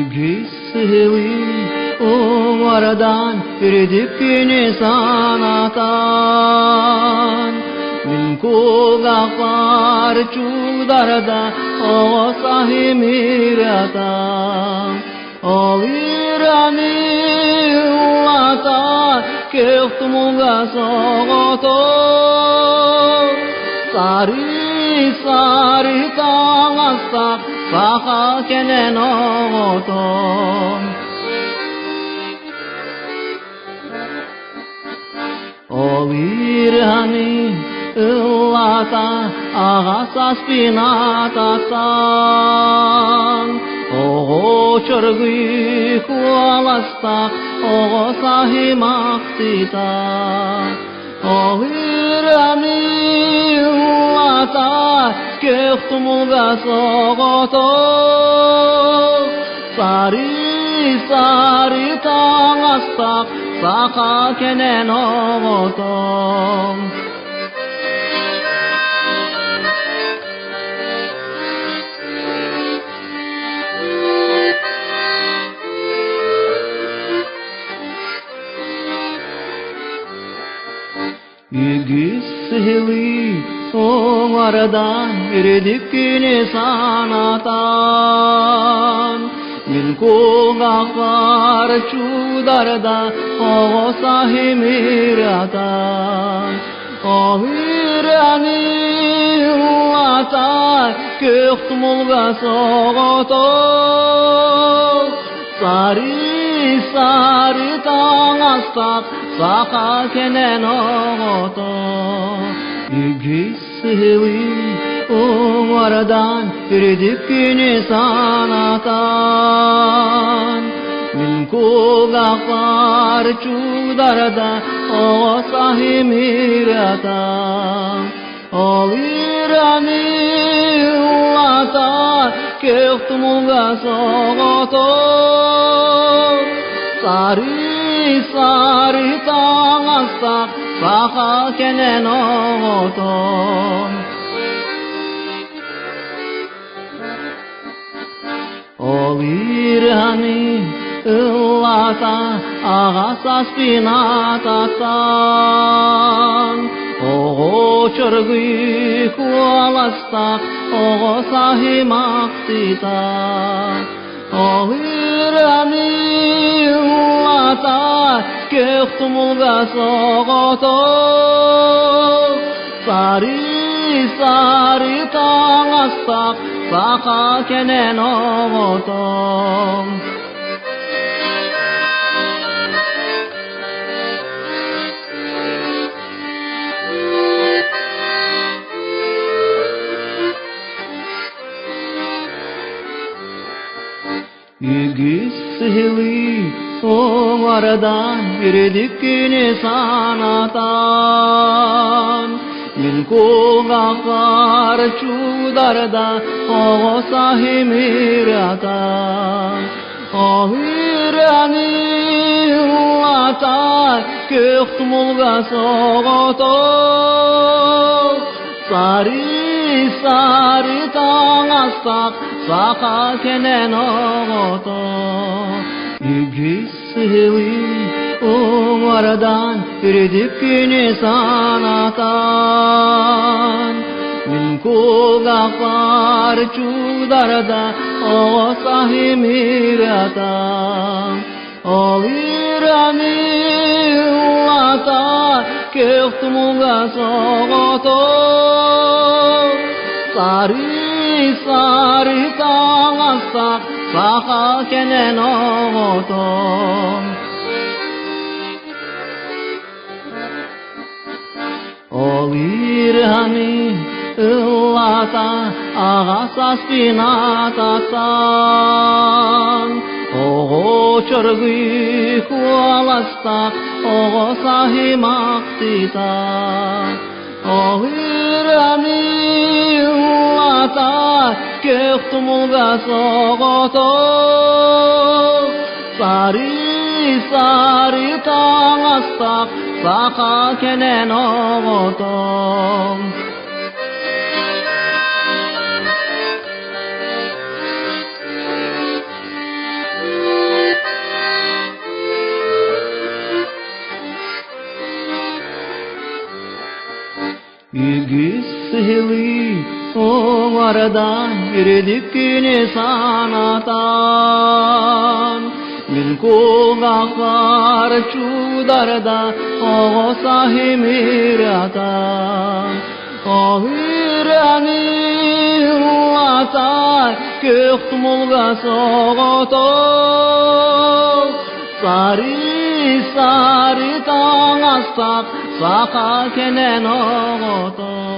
Yügüsüvi uvardan ürdükünü sanatan Min kugaklar çudarda o sahimiratan O irani uata kehtumuga sogoto Sari tangasta Saka kenen ogoton O virhani ıllata Ağasas pinatasan O çörgü kualasta O sahimaktita O virhani ıllata Kehtumuga sogoto Sari tangastak Saka kenen ogoton Yügüsüvi uvardan ürdükünü sanatan Min kugaklar çudarda o sahimiratan O virani uata kehtmulga sogoto Sari tangastak Saka kenen ogoto Yügüsüvi uvardan ürdükünü sanatan Min kugaklar çudarda o sahimiratan O irani uata kehtumuga sogoto Sari tangastak Saka kenen ogoton O virhani ıllata Ağasas pinatasan O çörgü kualastak O sahimaktita O virhani ıllata Kehtumuga sogoto Sari tangastak Saka kenen ogoton Yügüsüvi uvardan ürdükünü sanatan Min kugaklar çudarda o sahimiratan O virani uata kehtmulga sogoto Sari tangastak Saka kenen ogoton Yügüsüvi uvardan ürdükünü sanatan Min kugaklar çudarda o sahimiratan O virani uata kehtumuga sogoto Sari tangastak Saka kenen ogoton O virhani ıllata Ağasas pinatasan O çörgü kualastak O sahimaktita O virhani uata Kehtumuga sogoto Sari tangastak Saka kenen ogoton Çudarda irdikini sanatan Min kulaklar çudarda o sahimiratan O yüreğini latay köktümulga soğutur Sari taң астап, сақа кенен оғытыр